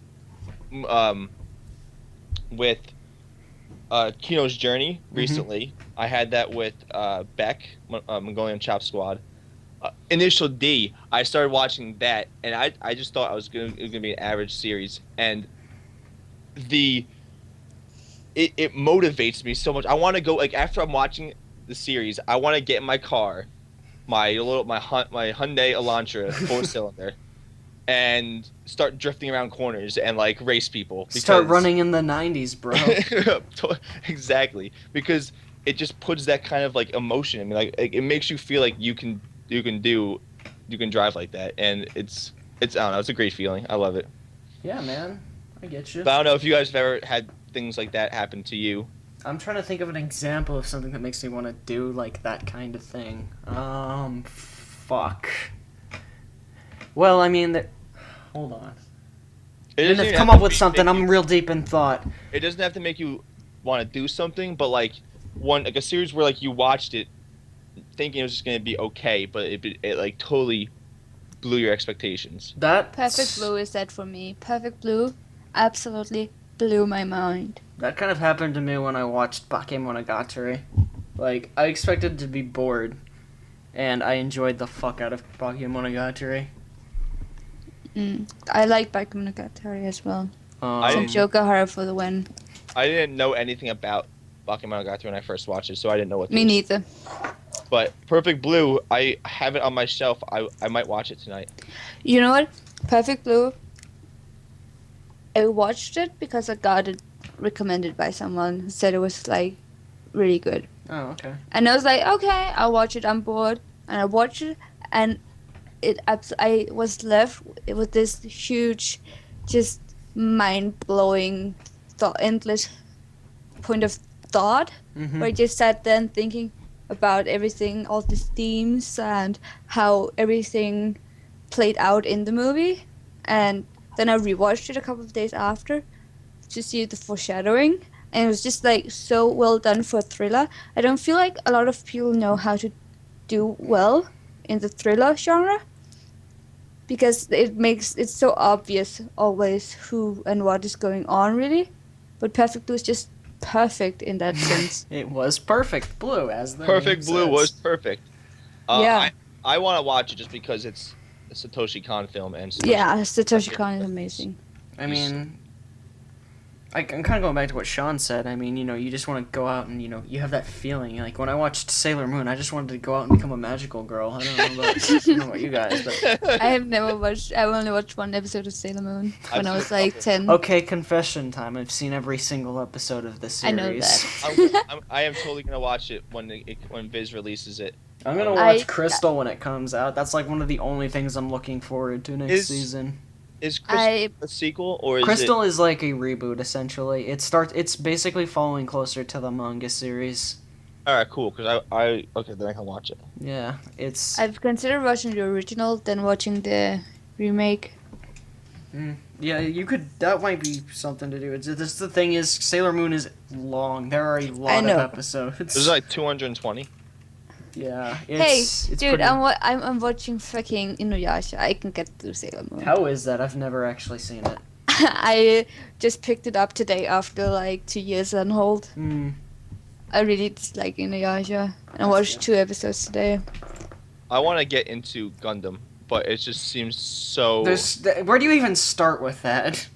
Kino's Journey recently. I had that with Beck, Mongolian Chop Squad. Initial D, I started watching that, and I just thought it was gonna be an average series, and it motivates me so much. I want to go like after I'm watching the series, I want to get in my car, my Hyundai Elantra 4-cylinder, and start drifting around corners and like race people. Start running in the 90s, bro. Exactly, because it just puts that kind of like emotion. I mean, like it makes you feel like you can drive like that, and it's I don't know, it's a great feeling. I love it. Yeah, man. I get you. But I don't know if you guys have ever had things like that happen to you. I'm trying to think of an example of something that makes me want to do like that kind of thing. Fuck. Well, I mean, hold on. It doesn't If even come have up to with be- something, make you- I'm real deep in thought. It doesn't have to make you want to do something, but like a series where like you watched it thinking it was just gonna be okay, but it like totally blew your expectations. That Perfect Blue is that for me. Perfect Blue absolutely blew my mind. That kind of happened to me when I watched Bakemonogatari. Like, I expected to be bored, and I enjoyed the fuck out of Bakemonogatari. I like Bakemonogatari as well. I From didn't- Jokahara for the win. I didn't know anything about Bakemonogatari when I first watched it, so I didn't know what. Me neither. But Perfect Blue, I have it on my shelf. I might watch it tonight. You know what? Perfect Blue. I watched it because I got it recommended by someone who said it was like really good. Oh, okay. And I was like, okay, I'll watch it. I'm bored, and I watched it, and I was left with this huge, just mind blowing, endless point of thought Mm-hmm. where I just sat there and thinking about everything, all the themes, and how everything played out in the movie. And then I rewatched it a couple of days after to see the foreshadowing. And it was just like so well done for a thriller. I don't feel like a lot of people know how to do well in the thriller genre because it's so obvious always who and what is going on really. But Perfect Blue is just perfect in that sense. It was perfect blue, as the Perfect name Blue says. was perfect. Yeah. I want to watch it just because it's a Satoshi Kon film and Yeah, Satoshi Kon is amazing. I mean, I'm kind of going back to what Sean said. I mean, you just want to go out and, you have that feeling. Like, when I watched Sailor Moon, I just wanted to go out and become a magical girl. I don't know about you guys, but... I only watched one episode of Sailor Moon when I I've was seen a like couple. 10. Okay, confession time. I've seen every single episode of the series. I know that. I am totally gonna watch it when Viz releases it. I'm gonna watch Crystal when it comes out. That's like one of the only things I'm looking forward to next season. Is Crystal a sequel or is Crystal is like a reboot essentially. It's basically following closer to the manga series. All right, cool. Because okay, then I can watch it. Yeah, it's. I've considered watching the original, then watching the remake. Yeah, you could. That might be something to do. The thing is, Sailor Moon is long. There are a lot of episodes. There's like 220. Yeah. It's dude, pretty... I'm watching fucking Inuyasha. I can get through Sailor Moon. How is that? I've never actually seen it. I just picked it up today after like 2 years on hold. I really dislike Inuyasha. And I watched 2 episodes today. I want to get into Gundam, but it just seems so. Where do you even start with that?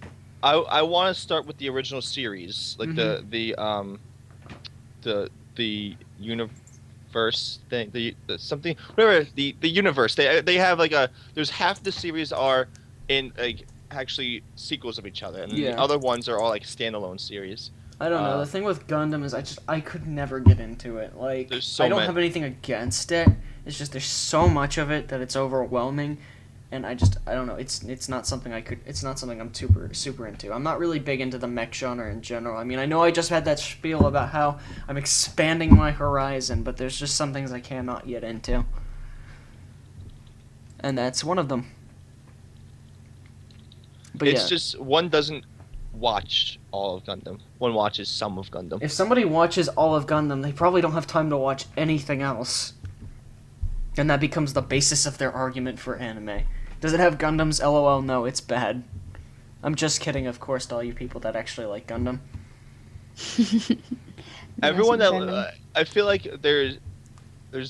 I want to start with the original series, like the universe thing, the something, whatever, the universe. They have like there's half the series are in like actually sequels of each other, and the other ones are all like standalone series. I don't know. The thing with Gundam is I could never get into it. Like, I don't have anything against it. It's just there's so much of it that it's overwhelming, and I don't know. It's not something it's not something I'm super into. I'm not really big into the mech genre in general. I mean, I know I just had that spiel about how I'm expanding my horizon, but there's just some things I cannot get into, and that's one of them. But it's just one doesn't watch all of Gundam. One watches some of Gundam. If somebody watches all of Gundam, they probably don't have time to watch anything else. And that becomes the basis of their argument for anime. Does it have Gundams? LOL, no, it's bad. I'm just kidding, of course, to all you people that actually like Gundam. Everyone that I feel like there's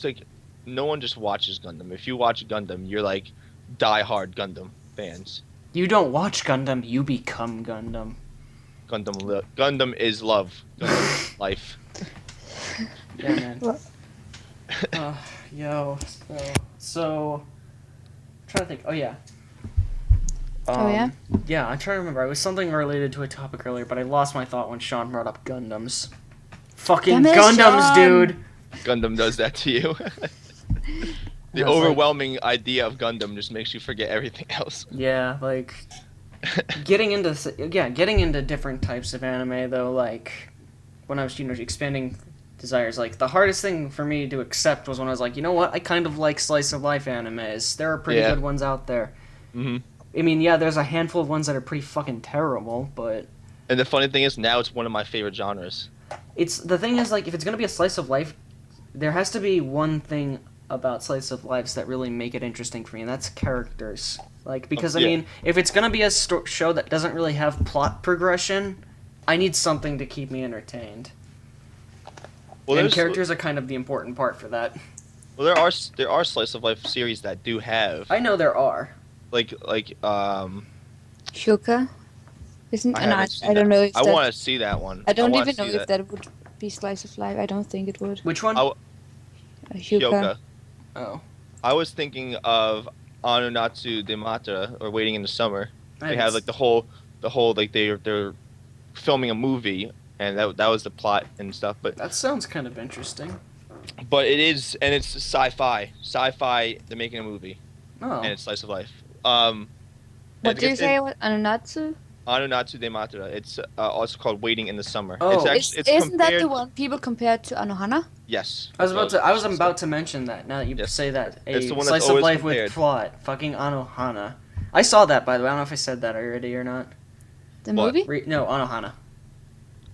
like no one just watches Gundam. If you watch Gundam, you're like die-hard Gundam fans. You don't watch Gundam, you become Gundam. Gundam is love. Gundam life. Yeah, man. So I'm trying to think. Oh yeah. Yeah, I'm trying to remember. It was something related to a topic earlier, but I lost my thought when Sean brought up Gundams. Fucking Gundams, dude. Gundam does that to you. The overwhelming idea of Gundam just makes you forget everything else. Yeah, like getting into different types of anime though, like when I was expanding desires, like the hardest thing for me to accept was when I was like, you know what, I kind of like slice of life animes. There are pretty good ones out there. I mean, yeah, there's a handful of ones that are pretty fucking terrible, but and the funny thing is now it's one of my favorite genres. The thing is, like, if it's gonna be a slice of life, there has to be one thing about slice of lives that really make it interesting for me, and that's characters. Like, because I mean, if it's gonna be a show that doesn't really have plot progression, I need something to keep me entertained. Well, and characters are kind of the important part for that. Well, there are slice of life series that do have. I know there are. Shuka? I don't know if I want to see that one. I don't even know if that would be slice of life. I don't think it would. Which one? Shuka. Oh. I was thinking of Anunatsu Dematra, or Waiting in the Summer. They have like the whole like they're filming a movie, and that was the plot and stuff. But that sounds kind of interesting. But it is, and it's sci-fi. Sci-fi. They're making a movie. Oh. And it's slice of life. What did you say? Anunatsu? Anunatsu Dematra. It's also called Waiting in the Summer. Oh. Isn't that the one people compared to Anohana? Yes. I was about to mention that. Now that you say that, it's the one slice that's of life compared. with plot. Fucking Anohana. I saw that, by the way. I don't know if I said that already or not. The movie? No, Anohana.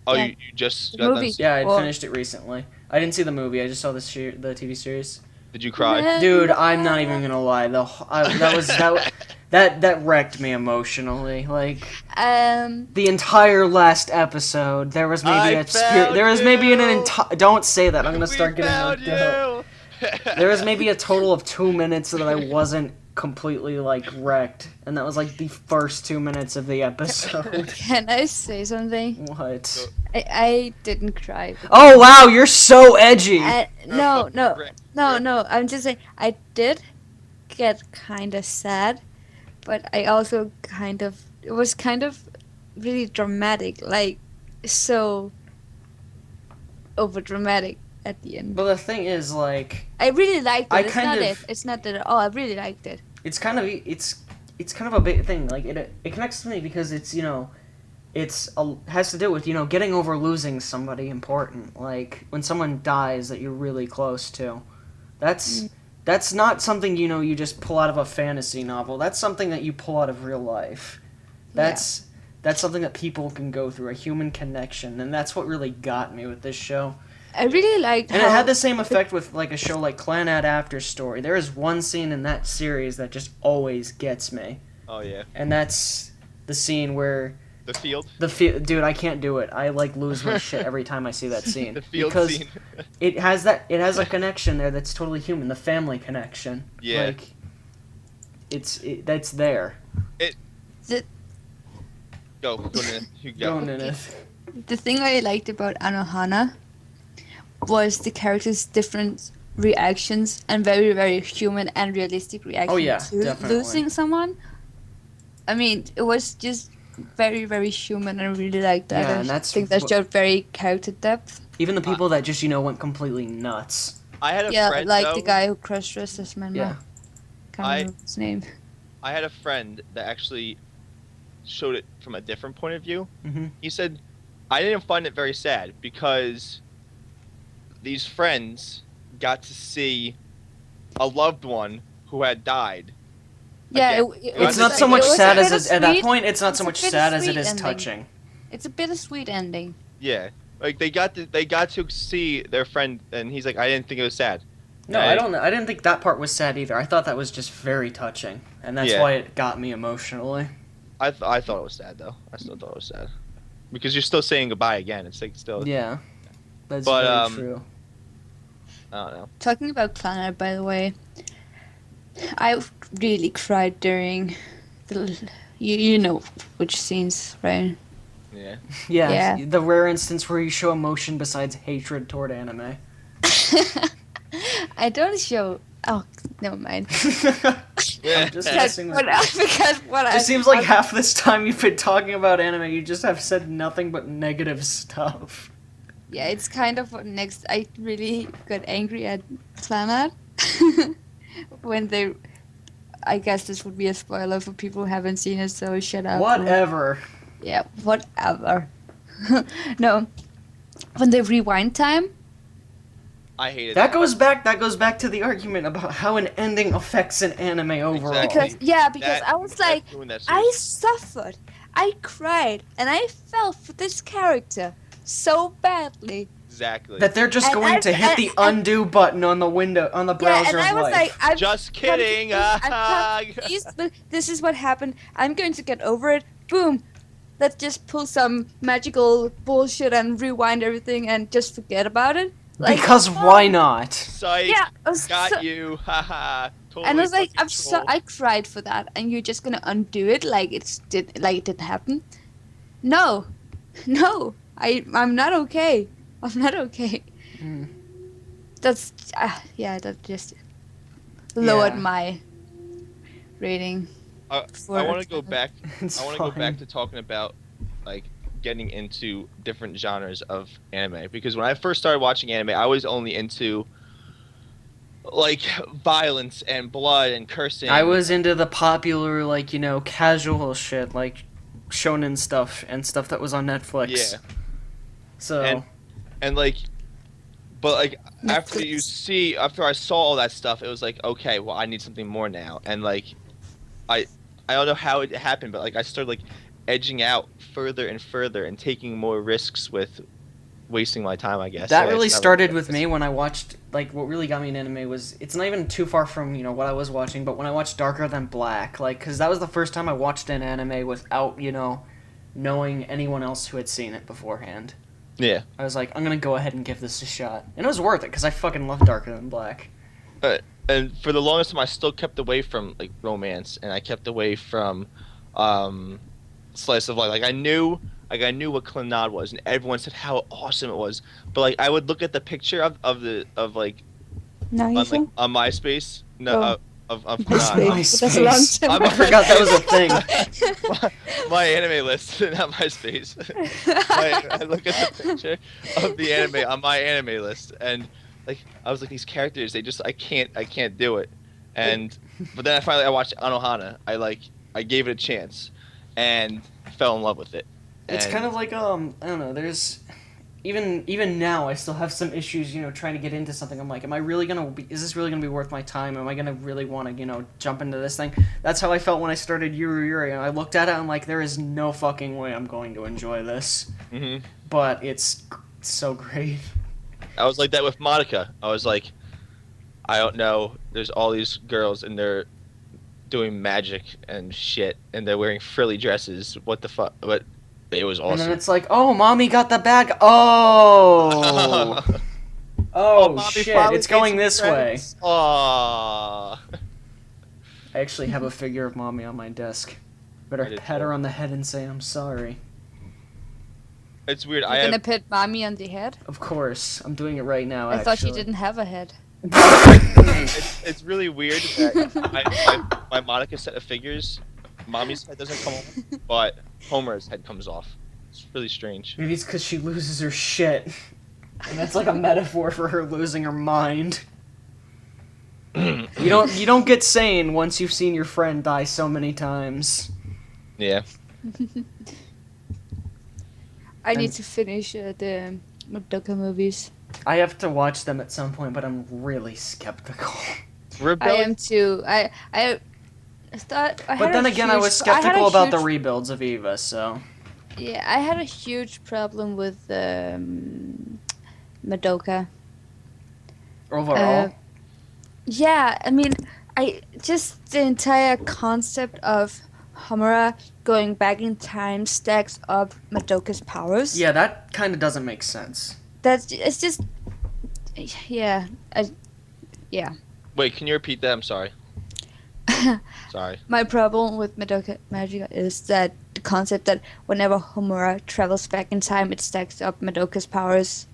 Oh, yeah. you just got movie. Yeah, I finished it recently. I didn't see the movie. I just saw the TV series. Did you cry? Dude, I'm not even gonna lie. That wrecked me emotionally. Like Um, the entire last episode, there was maybe I a spirit. There was maybe an found you! entire. Don't say that. I'm gonna start We getting found worked out. you! There was maybe a total of 2 minutes that I wasn't completely like wrecked, and that was like the first 2 minutes of the episode. can I say something? What? I didn't cry. Oh wow, you're so edgy. No, no, Frick. no. I'm just saying I did get kind of sad, but I also it was kind of really dramatic, like so over dramatic at the end. But the thing is, like, I really liked it. I It's kind not of- it. It's not that at all. I really liked it. it's kind of a big thing. Like it connects to me because it's has to do with getting over losing somebody important. Like when someone dies that you're really close to. That's not something you just pull out of a fantasy novel. That's something that you pull out of real life. That's something that people can go through, a human connection, and that's what really got me with this show. I really liked And how it had the same effect with like a show like Clan Ad After Story. There is one scene in that series that just always gets me, Oh yeah, and that's the scene where the field. dude, I can't do it. I like lose my shit every time I see that scene The field because scene. it has a connection there that's totally human, the family connection. Yeah. Like that's there. Go, Nina. You go. Going in it. the thing I liked about Anohana was the characters' different reactions and very, very human and realistic reaction Oh, yeah, to definitely. losing someone. I mean, it was just very, very human, and I really liked that. Yeah, I and that's think that what- showed very character depth. Even the people that just went completely nuts. I had a Yeah, friend. like though, the guy who cross-dressed as man. Yeah. Can't remember his name. I had a friend that actually showed it from a different point of view. Mm-hmm. He said, "I didn't find it very sad because these friends got to see a loved one who had died." Yeah, Again, It's was not a- so much it was a sad as at that bittersweet- point. It's not it's so a much sad as it bittersweet is ending. touching. It's a bittersweet ending. Yeah, like they got to see their friend, and he's like, "I didn't think it was sad." No, And I don't. I didn't think that part was sad either. I thought that was just very touching, and that's Yeah. why it got me emotionally. I thought it was sad though. I still thought it was sad because you're still saying goodbye again. It's like still. Yeah, that's But, very true. I don't know. Talking about Planet, by the way, I really cried during the. You know which scenes, right? Yeah. Yeah, yeah. the rare instance where you show emotion besides hatred toward anime. I don't show. Oh, never mind. I'm just Because messing with what, you. because what It seems like half this time you've been talking about anime, you just have said nothing but negative stuff. Yeah, it's kind of what next. I really got angry at Planet when they. I guess this would be a spoiler for people who haven't seen it, so shut up. Whatever. Yeah, whatever. No, when they rewind time. I hated That goes back to the argument about how an ending affects an anime overall. Exactly. Because I was like, that I suffered, I cried, and I felt for this character so badly. exactly. That they're just And going I- to hit the undo button on the window on the Yeah, browser and I of was life. like, I'm Just kidding. I'm confused, but this is what happened. I'm going to get over it. Boom. Let's just pull some magical bullshit and rewind everything and just forget about it. Like, Because why not? Psych. Yeah, I was Got so- you. Haha. Totally. And I was like, fucking trolled. I cried for that, and you're just gonna undo it like it didn't happen. No, no, I'm not okay. I'm not okay. Mm. That's that just lowered Yeah. my rating. I for- want to go back. It's I want to go fine. back to talking about like getting into different genres of anime because when I first started watching anime, I was only into like violence and blood and cursing. I was into the popular, like, casual shit, like shonen stuff and stuff that was on Netflix. Yeah. So, And like, but like after Netflix. after I saw all that stuff, it was like, okay, well, I need something more now. And like, I don't know how it happened, but like I started like edging out further and further and taking more risks with wasting my time, I guess. That So really it's not started like- with me when I watched, like, what really got me in anime was, it's not even too far from, you know, what I was watching, but when I watched Darker Than Black, like, because that was the first time I watched an anime without, you know, knowing anyone else who had seen it beforehand. Yeah. I was like, I'm gonna go ahead and give this a shot. And it was worth it, because I fucking love Darker Than Black. And for the longest time, I still kept away from like romance, and I kept away from slice of life. Like I knew what Clannad was, and everyone said how awesome it was. But like I would look at the picture of like on Nice. MySpace, of Clannad. MySpace. That's a long time. I forgot that was a thing. my anime list, not MySpace. I look at the picture of the anime on my anime list, and like I was like, these characters, they just I can't do it. And but then I watched Anohana. I gave it a chance, and fell in love with it. It's And- kind of like, I don't know, there's... Even now, I still have some issues, you know, trying to get into something. I'm like, is this really gonna be worth my time? Am I gonna really want to, you know, jump into this thing? That's how I felt when I started Yuri Yuri, and I looked at it, and I'm like, there is no fucking way I'm going to enjoy this. Mhm. But it's so great. I was like that with Monica. I was like, I don't know. There's all these girls, and they're doing magic and shit, and they're wearing frilly dresses. What the fuck? But it was And then awesome. it's like, oh, mommy got the bag. Oh! Oh, Mommy shit, finally it's going made this some way. friends. Aww. I actually have a figure of mommy on my desk. Better I did pat too. her on the head and say I'm sorry. It's weird. You're I gonna have, pet mommy on the head? Of course, I'm doing it right now, I actually. thought she didn't have a head. it's really weird that my Monica set of figures, mommy's head doesn't come off, but Homer's head comes off. It's really strange. Maybe it's because she loses her shit. And that's like a metaphor for her losing her mind. You don't get sane once you've seen your friend die so many times. Yeah. I need to finish the Madoka movies. I have to watch them at some point, but I'm really skeptical. I Rebellion. am too. I thought. But then again, I was skeptical about the rebuilds of Eva, so... Yeah, I had a huge problem with Madoka. Overall? Yeah, I mean, just the entire concept of Homura going back in time stacks up Madoka's powers. Yeah, that kind of doesn't make sense. It's just, yeah, yeah. Wait, can you repeat that? I'm sorry. Sorry. My problem with Madoka Magica is that the concept that whenever Homura travels back in time, it stacks up Madoka's powers.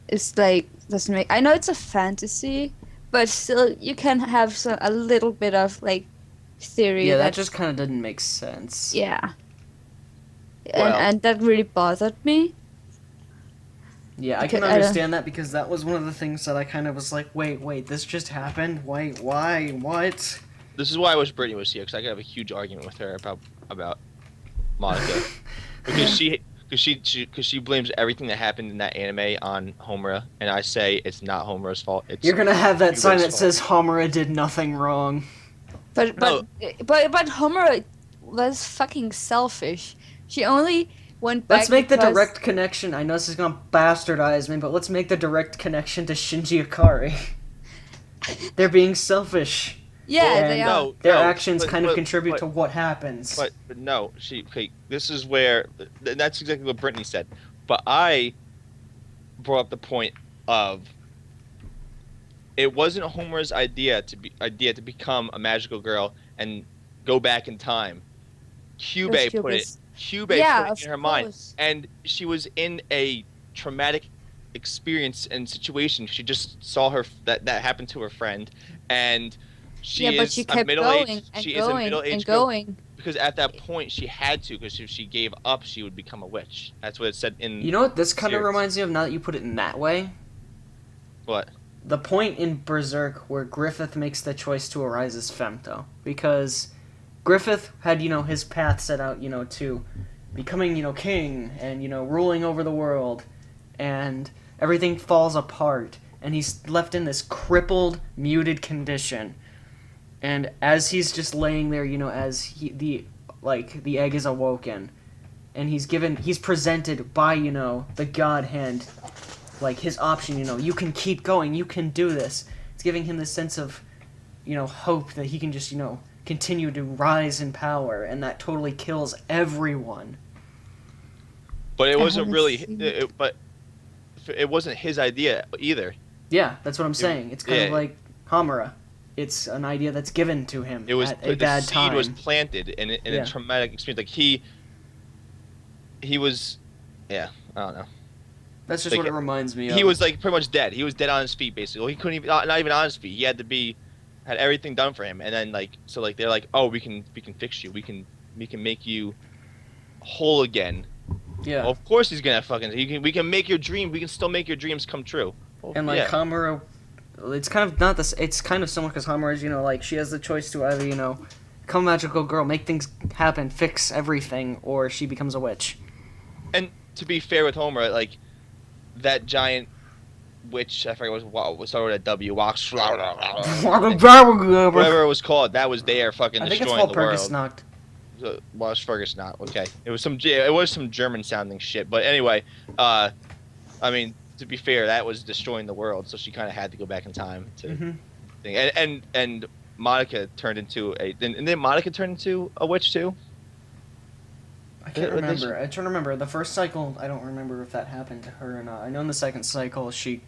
It's like, doesn't make. I know it's a fantasy, but still, you can have a little bit of like theory. Yeah, that just kind of didn't make sense. Yeah. Well- And that really bothered me. Yeah, I can Okay, I don't- understand that because that was one of the things that I kind of was like, wait, this just happened? Wait, why? What? This is why I wish Brittany was here, because I could have a huge argument with her about Monica, because she blames everything that happened in that anime on Homura, and I say it's not Homura's fault. It's You're gonna have that Yuba's sign that fault. says Homura did nothing wrong. But Homura was fucking selfish. She only went back. Let's make the because- direct connection. I know this is gonna bastardize me, but let's make the direct connection to Shinji Ikari. They're being selfish. Yeah, Well, they are. no, Their no, actions but- kind of but- contribute but- to what happens. But no, this is where, and that's exactly what Brittany said. But I brought up the point of it wasn't Homer's idea to become a magical girl and go back in time. Kyubey put it. Cuba's. Kyubey Yeah, put of it in her mind, course. and she was in a traumatic experience and situation. She just saw that happened to her friend, and she Yeah, is but she a kept middle-aged. going and She is a going middle-aged and girl going. because at that point she had to, because if she gave up, she would become a witch. That's what it said in. You know what this kind of Serious. reminds me of now that you put it in that way? What? The point in Berserk where Griffith makes the choice to arise as Femto. Because Griffith had, his path set out, to becoming, king and, ruling over the world. And everything falls apart. And he's left in this crippled, muted condition. And as he's just laying there, as the egg is awoken, and he's presented by, the God hand, like his option, you can keep going, you can do this. It's giving him this sense of, hope that he can just, continue to rise in power, and that totally kills everyone. But it wasn't haven't really, seen but it wasn't his idea either. Yeah, that's what I'm saying. It's kind of yeah. like Hamura. It's an idea that's given to him It was at a bad the seed time. was planted in Yeah. a traumatic experience. Like he was, yeah, I don't know. That's just like, what it reminds me of. He was like pretty much dead. He was dead on his feet basically. Well, he couldn't even not even on his feet. He had everything done for him, and then they're like, oh, we can fix you. We can make you whole again. Yeah. Well, of course he's gonna we can make your dream. We can still make your dreams come true. Well, And like yeah. Hamura, it's kind of not this. It's kind of similar because Hamura is, like she has the choice to either, become a magical girl, make things happen, fix everything, or she becomes a witch. And to be fair with Homer, like that giant witch, I forget what started with a W, Wax, whatever it was called, that was there fucking I think it's destroying called the world. Perkusnocht. Was Fergus not okay? It was some German sounding shit, but anyway, I mean, to be fair, that was destroying the world, so she kind of had to go back in time to thing. And Monica turned into and then Monica turned into a witch too. I can't remember. I'm trying to remember. The first cycle, I don't remember if that happened to her or not. I know in the second cycle, she,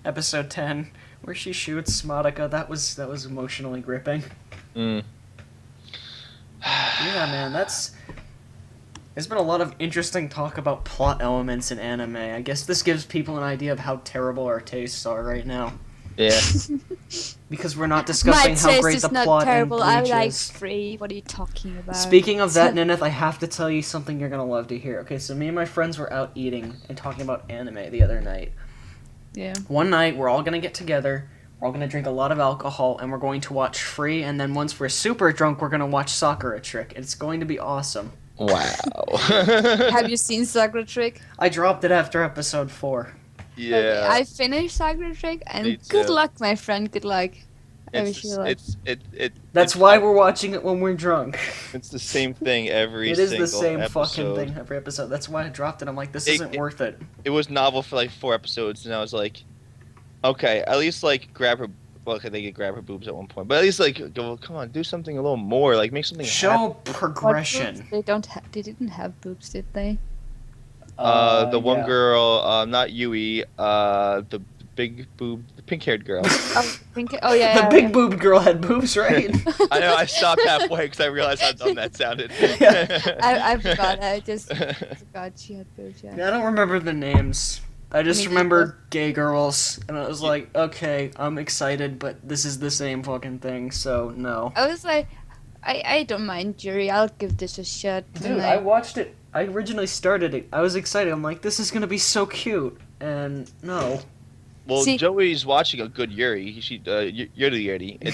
episode 10, where she shoots Monica, that was emotionally gripping. Mm. Yeah, man, there's been a lot of interesting talk about plot elements in anime. I guess this gives people an idea of how terrible our tastes are right now. Yeah. Because we're not discussing how great the plot terrible. in I Bleach like is. 3. What are you talking about? Speaking of that, Nineth, I have to tell you something you're gonna love to hear. Okay, so me and my friends were out eating and talking about anime the other night. Yeah. One night, we're all gonna get together, we're all gonna drink a lot of alcohol, and we're going to watch Free, and then once we're super drunk, we're gonna watch Sakura Trick. It's going to be awesome. Wow. Have you seen Sakura Trick? I dropped it after episode 4. Yeah. Okay, I finished Sakura Trick, Me and too. good luck, my friend. Good luck. I wish It's you luck. That's why we're watching it when we're drunk. It's the same thing every It is single the same episode. fucking thing every episode. That's why I dropped it. I'm like, this isn't worth it. It was novel for like 4 episodes, and I was like, okay, at least like grab her. Well, okay, they could grab her boobs at one point, but at least like, go, come on, do something a little more, like make something. Show happen. What progression. boobs? They didn't have boobs, did they? The one yeah. girl, not Yui, the big boob, the pink-haired girl. Oh yeah. The big boobed girl had boobs, right? I know. I stopped halfway because I realized how dumb that sounded. I forgot. I just forgot she had boobs. Yeah. I don't remember the names. I just Me remember gay girls, and I was like, okay, I'm excited, but this is the same fucking thing, so no. I was like, I don't mind Jury. I'll give this a shot. Dude, I watched it. I originally started it. I was excited. I'm like, this is gonna be so cute, and no. Well, See- Joey's watching a good Yuri. Yuri. Yeah,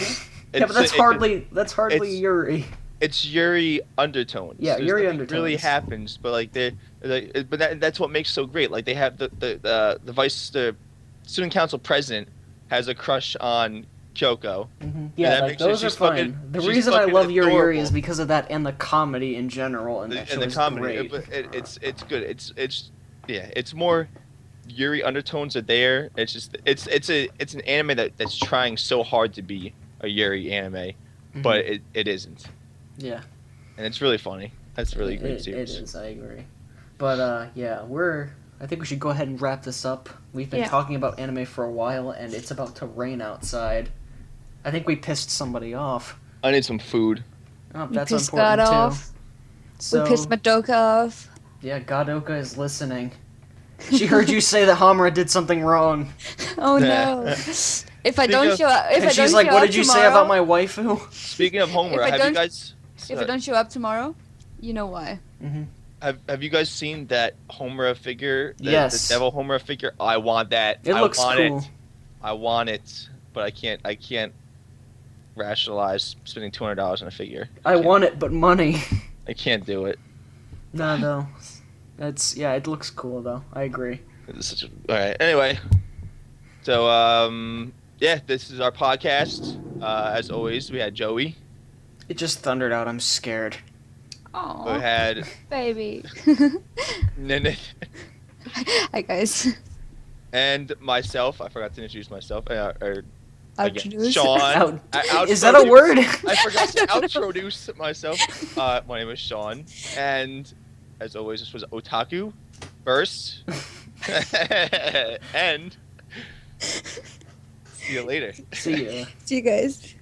but that's hardly it's- Yuri. It's Yuri undertones. Yeah, There's Yuri nothing undertones. really happens, but like that's what makes it so great. Like they have the student council president has a crush on Kyoko. Yeah, that like, makes it- those are she's fine. fucking- The she's reason I fucking love Yuri adorable. is because of that and the comedy in general, and that show And the is comedy, great. it's good. It's more Yuri undertones are there. It's just it's an anime that's trying so hard to be a Yuri anime, but it isn't. Yeah. And it's really funny. That's really great It series. is, I agree. But yeah, I think we should go ahead and wrap this up. We've been Yeah. talking about anime for a while, and it's about to rain outside. I think we pissed somebody off. I need some food. Oh, We that's pissed important God too. off. So We pissed Madoka off. yeah, Gadoka is listening. She heard you say that Hamura did something wrong, Oh no! If I don't show up, and she's like, "What did you say about my waifu?" Speaking of Homer, If I have you don't- guys if I don't show up tomorrow, you know why? have you guys seen that Homura figure? Yes. The devil Homura figure. I want that. It looks I want cool. It. I want it, but I can't rationalize spending $200 on a figure. I want it, but money. I can't do it. No. It looks cool though. I agree. It's such a, all right. Anyway, so yeah, this is our podcast. As always, we had Joey. It just thundered out. I'm scared. We Oh, had baby. Nene Hi guys. and myself. I forgot to introduce myself. Again, Introduce. Sean. Is that a word? I forgot to introduce myself. My name is Sean, and as always, this was OtakuVerse. And see you later. See ya. See you guys.